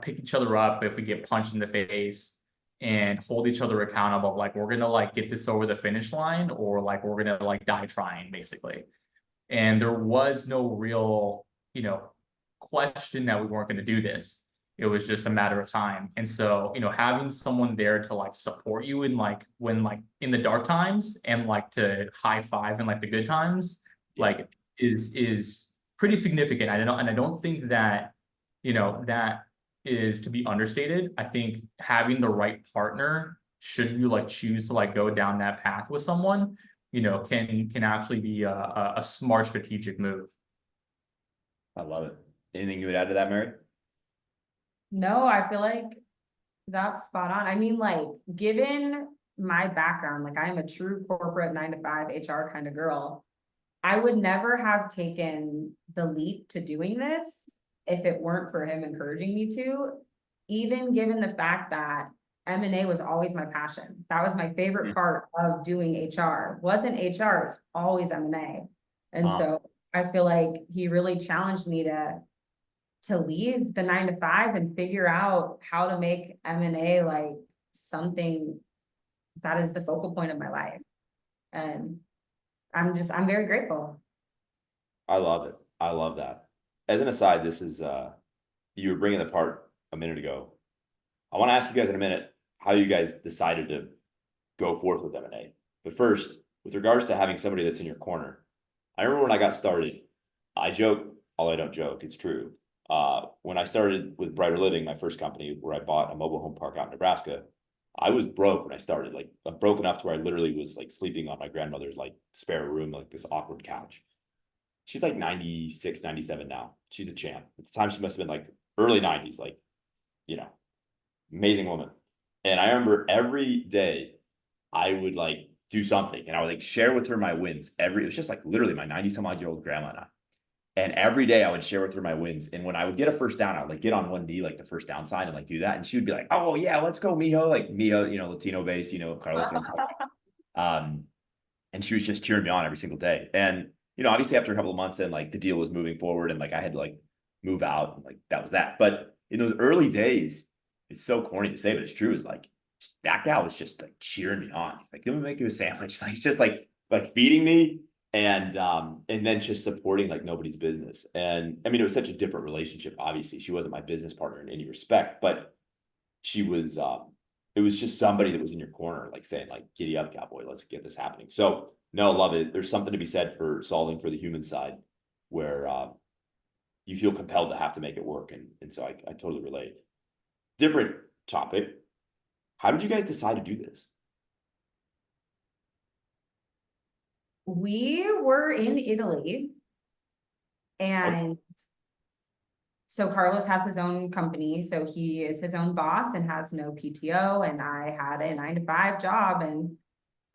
pick each other up if we get punched in the face, and hold each other accountable. Like, we're gonna like get this over the finish line, or like we're gonna like die trying, basically. And there was no real, question that we weren't gonna do this. It was just a matter of time. And so, having someone there to like support you in like when like in the dark times, and like to high five in like the good times, like is pretty significant. I don't think that, that is to be understated. I think having the right partner, should you like choose to like go down that path with someone, can actually be a smart strategic move. I love it. Anything you would add to that, Mary? No, I feel like that's spot on. I mean, like, given my background, like, I am a true corporate 9 to 5 HR kind of girl. I would never have taken the leap to doing this if it weren't for him encouraging me to, even given the fact that M&A was always my passion. That was my favorite part of doing HR. Wasn't HR, it's always M&A. And so I feel like he really challenged me to leave the 9 to 5 and figure out how to make M&A like something that is the focal point of my life. And I'm very grateful. I love it. I love that. As an aside, this is you were bringing the part a minute ago. I want to ask you guys in a minute how you guys decided to go forth with M&A. But first, with regards to having somebody that's in your corner, I remember when I got started, I joke, although I don't joke, it's true. When I started with Brighter Living, my first company, where I bought a mobile home park out in Nebraska, I was broke when I started. Like, I'm broke enough to where I literally was like sleeping on my grandmother's like spare room, like this awkward couch. She's like 96, 97 now. She's a champ. At the time, she must have been like early 90s, like, amazing woman. And I remember every day I would like do something, and I would like share with her my wins. It was just like literally my 90 some odd year old grandma and I. And every day I would share with her my wins. And when I would get a first down, I would like get on one knee, like the first down sign, and like do that. And she would be like, "Oh yeah, let's go, mijo." Like mijo, Latino based, Carlos. And she was just cheering me on every single day. And, obviously after a couple of months, then like the deal was moving forward, and like I had to like move out, and like that was that. But in those early days, it's so corny to say, but it's true. Is like that gal was just like cheering me on. Like, let me make you a sandwich. Like, just like feeding me, and then just supporting like nobody's business. And I mean, it was such a different relationship. Obviously, she wasn't my business partner in any respect, but she was it was just somebody that was in your corner, like saying like, giddy up, cowboy, let's get this happening. So no, love it. There's something to be said for solving for the human side where, you feel compelled to have to make it work. And so I totally relate. Different topic. How did you guys decide to do this? We were in Italy. And so Carlos has his own company, so he is his own boss and has no PTO, and I had a 9 to 5 job, and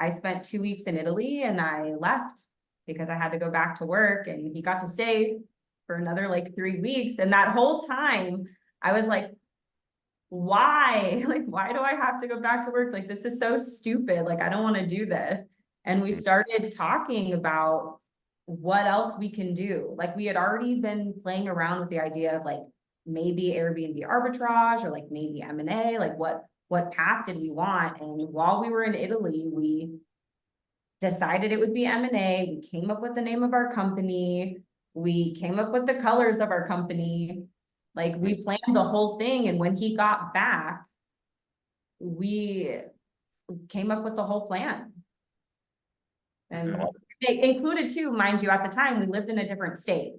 I spent 2 weeks in Italy and I left because I had to go back to work, and he got to stay for another like 3 weeks. And that whole time I was like, why? Like, why do I have to go back to work? Like, this is so stupid. Like, I don't want to do this. And we started talking about what else we can do. Like, we had already been playing around with the idea of like maybe Airbnb arbitrage or like maybe M&A, like what path did we want? And while we were in Italy, we decided it would be M&A. We came up with the name of our company. We came up with the colors of our company. Like, we planned the whole thing. And when he got back, we came up with the whole plan. And it included too, mind you, at the time, we lived in a different state.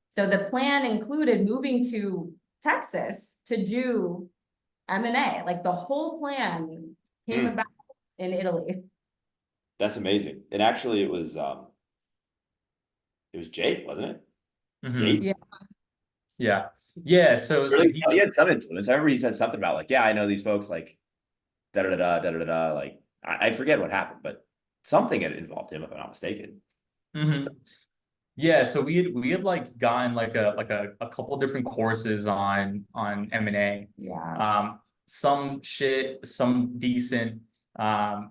So the plan included moving to Texas to do M&A. Like, the whole plan came about in Italy. That's amazing. And actually it was Jake, wasn't it? Mhm. Yeah. Yeah. So He had some influence. I remember he said something about like, yeah, I know these folks, like da da da da da da. Like I forget what happened, but something had involved him, if I'm not mistaken. Yeah, so we had like gotten like a couple different courses on M&A. Yeah. Some shit, some decent.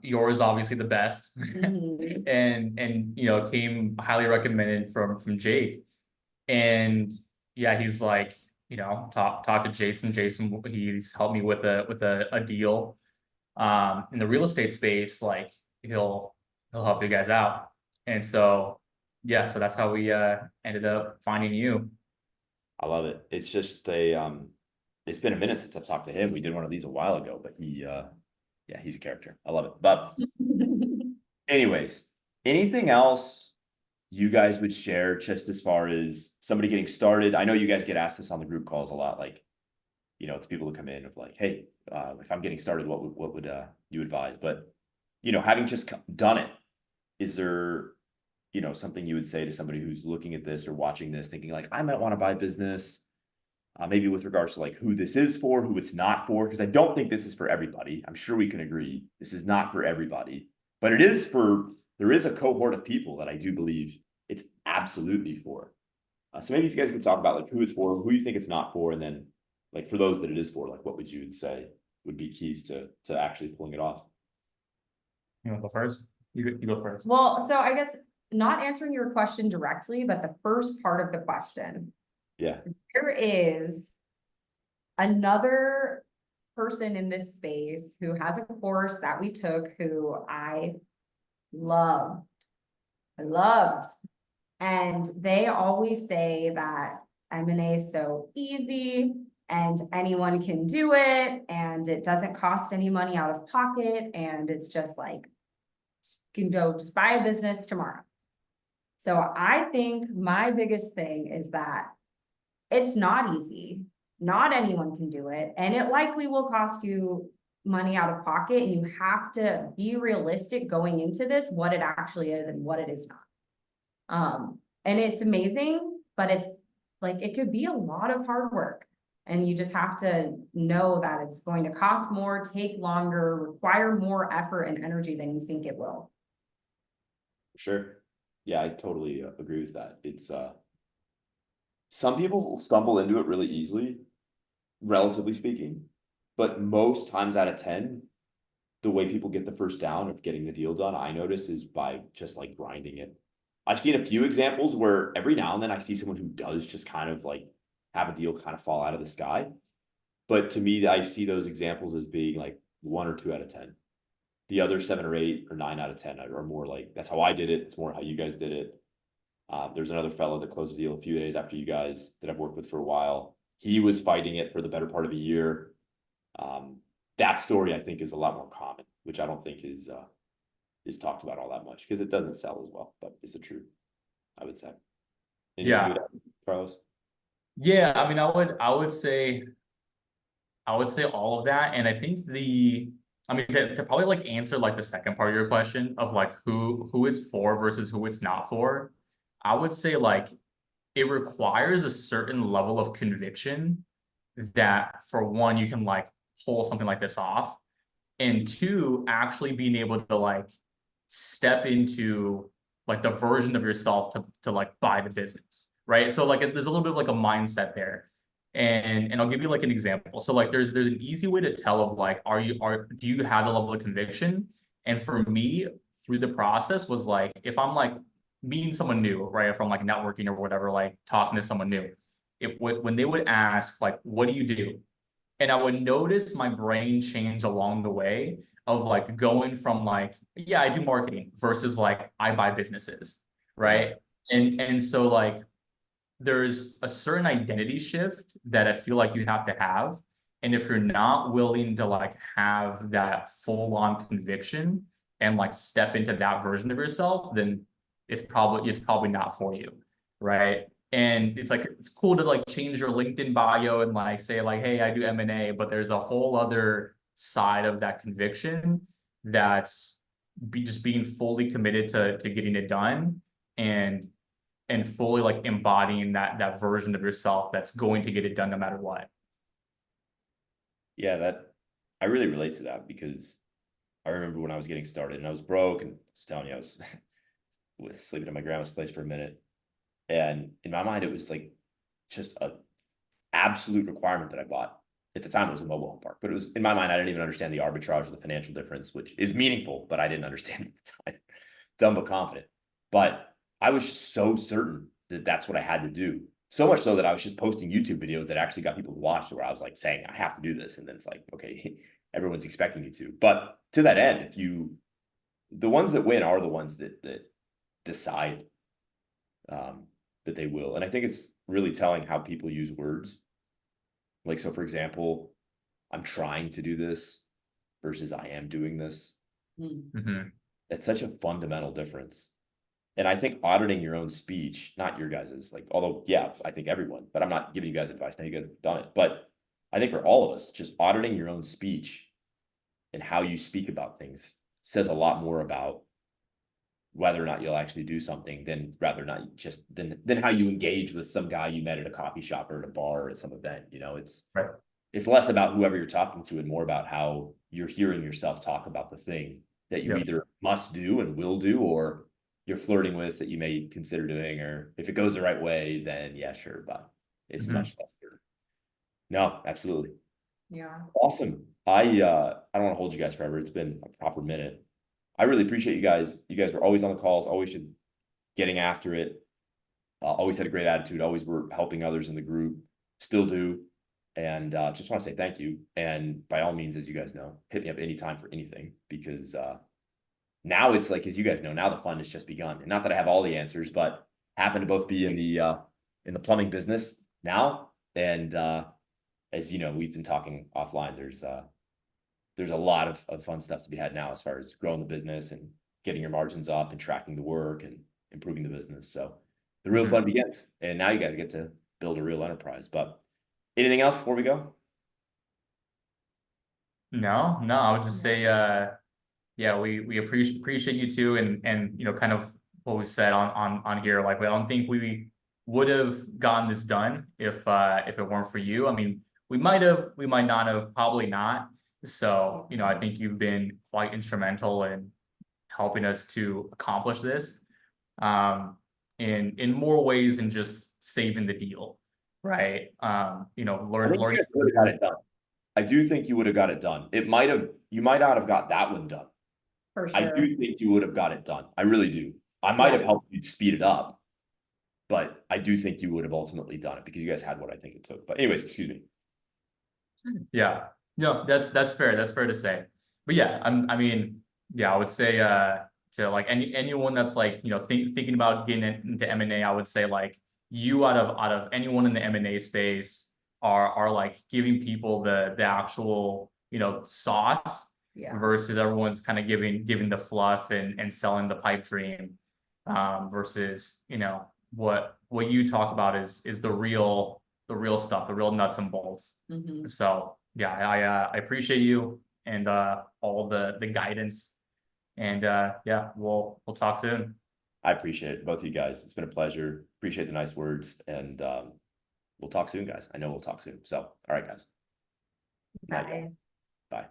Yours obviously the best. Mhm. And you know, came highly recommended from Jake. And yeah, he's like, you know, talk to Jason. Jason, he's helped me with a deal in the real estate space. Like, he'll help you guys out. And so yeah, so that's how we ended up finding you. I love it. It's just it's been a minute since I've talked to him. We did one of these a while ago, but yeah, he's a character. I love it. But anyways, anything else you guys would share just as far as somebody getting started? I know you guys get asked this on the group calls a lot, like, you know, the people who come in of like, hey, if I'm getting started, what would you advise? But, you know, having just done it, is there, you know, something you would say to somebody who's looking at this or watching this thinking like, I might want to buy a business, maybe with regards to like who this is for, who it's not for? Because I don't think this is for everybody. I'm sure we can agree this is not for everybody, but it is for, there is a cohort of people that I do believe it's absolutely for. So maybe if you guys could talk about like who it's for, who you think it's not for, and then like for those that it is for, like what would you say would be keys to actually pulling it off? You want to go first? You go first. Well, so I guess not answering your question directly, but the first part of the question. Yeah. There is another person in this space who has a course that we took who I loved. And they always say that M&A is so easy and anyone can do it and it doesn't cost any money out of pocket, and it's just like, you can go just buy a business tomorrow. So I think my biggest thing is that it's not easy. Not anyone can do it, and it likely will cost you money out of pocket, and you have to be realistic going into this, what it actually is and what it is not. And it's amazing, but it's like, it could be a lot of hard work, and you just have to know that it's going to cost more, take longer, require more effort and energy than you think it will. Sure. Yeah, I totally agree with that. It's some people stumble into it really easily, relatively speaking, but most times out of 10, the way people get the first down of getting the deal done, I notice, is by just like grinding it. I've seen a few examples where every now and then I see someone who does just kind of like have a deal kind of fall out of the sky. But to me, I see those examples as being like 1 or 2 out of 10. The other 7 or 8 or 9 out of 10 are more like, that's how I did it. It's more how you guys did it. There's another fellow that closed a deal a few days after you guys that I've worked with for a while. He was fighting it for the better part of a year. that story I think is a lot more common, which I don't think is talked about all that much because it doesn't sell as well, but it's the truth, I would say. Anything you would Yeah. add, Carlos? Yeah. I mean, I would say all of that. And I think I mean, to probably like answer like the second part of your question of like who it's for versus who it's not for, I would say like it requires a certain level of conviction that for one, you can like pull something like this off. And two, actually being able to like step into like the version of yourself to like buy the business, right? So like there's a little bit of like a mindset there. And I'll give you like an example. So like there's an easy way to tell of like do you have the level of conviction? And for me, through the process was like if I'm like meeting someone new, right? If I'm like networking or whatever, like talking to someone new, when they would ask like, what do you do? And I would notice my brain change along the way of like going from like, yeah, I do marketing versus like I buy businesses, Yeah. right? And so like there's a certain identity shift that I feel like you have to have. And if you're not willing to like have that full-on conviction and like step into that version of yourself, then it's probably not for you, right? And it's like it's cool to like change your LinkedIn bio and like say like, hey, I do M&A, but there's a whole other side of that conviction that's just being fully committed to getting it done and fully like embodying that version of yourself that's going to get it done no matter what. Yeah, that I really relate to that because I remember when I was getting started and I was broke and I was telling you I was with sleeping at my grandma's place for a minute. And in my mind, it was like just a absolute requirement that I bought. At the time, it was a mobile home park, but it was in my mind, I didn't even understand the arbitrage or the financial difference, which is meaningful, but I didn't understand at the time. Dumb but confident. But I was just so certain that that's what I had to do. So much so that I was just posting YouTube videos that actually got people to watch, where I was like saying, I have to do this. And then it's like, okay, everyone's expecting you to. But to that end, the ones that win are the ones that decide um, that they will. And I think it's really telling how people use words. Like, so for example, I'm trying to do this versus I am doing this. Mm-hmm. That's such a fundamental difference. And I think auditing your own speech, not your guys's, like, although, yeah, I think everyone, but I'm not giving you guys advice. Now you guys have done it. But I think for all of us, just auditing your own speech and how you speak about things says a lot more about whether or not you'll actually do something than rather not just than how you engage with some guy you met at a coffee shop or at a bar or at some event. You know, Right. it's less about whoever you're talking to and more about how you're hearing yourself talk about the thing that you Yep. either must do and will do, or you're flirting with that you may consider doing, or if it goes the right way, then yeah, sure, but it's Mm-hmm. much less certain. No, absolutely. Yeah. Awesome. I don't want to hold you guys forever. It's been a proper minute. I really appreciate you guys. You guys were always on the calls, always just getting after it. Always had a great attitude. Always were helping others in the group. Still do. And just want to say thank you. And by all means, as you guys know, hit me up anytime for anything because now it's like, as you guys know, now the fun has just begun. And not that I have all the answers, but happen to both be in the plumbing business now. And as you know, we've been talking offline. There's a lot of fun stuff to be had now as far as growing the business and getting your margins up and tracking the work and improving the business. So the real fun begins. And now you guys get to build a real enterprise. But anything else before we go? No, I would just say, yeah, we appreciate you too, and kind of what we said on here. Like, I don't think we would have gotten this done if it weren't for you. I mean, we might not have, probably not. So, I think you've been quite instrumental in helping us to accomplish this, in more ways than just saving the deal, right? I think you learning. guys would have got it done. I do think you would have got it done. You might not have got that one done. For I sure. do think you would have got it done. I really do. I might have helped you speed it up, but I do think you would have ultimately done it because you guys had what I think it took. But anyways, excuse me. Yeah. No, that's fair. That's fair to say. But yeah, I mean, yeah, I would say to like anyone that's like, thinking about getting into M&A, I would say like you out of anyone in the M&A space are like giving people the actual sauce Yeah. versus everyone's kind of giving the fluff and selling the pipe dream, versus, what you talk about is the real stuff, the real nuts and bolts. Mhm. So yeah, I appreciate you and all the guidance, and yeah, we'll talk soon. I appreciate it, both of you guys. It's been a pleasure. Appreciate the nice words, and we'll talk soon, guys. I know we'll talk soon. So, all right, guys. Night, y'all. Bye. Bye.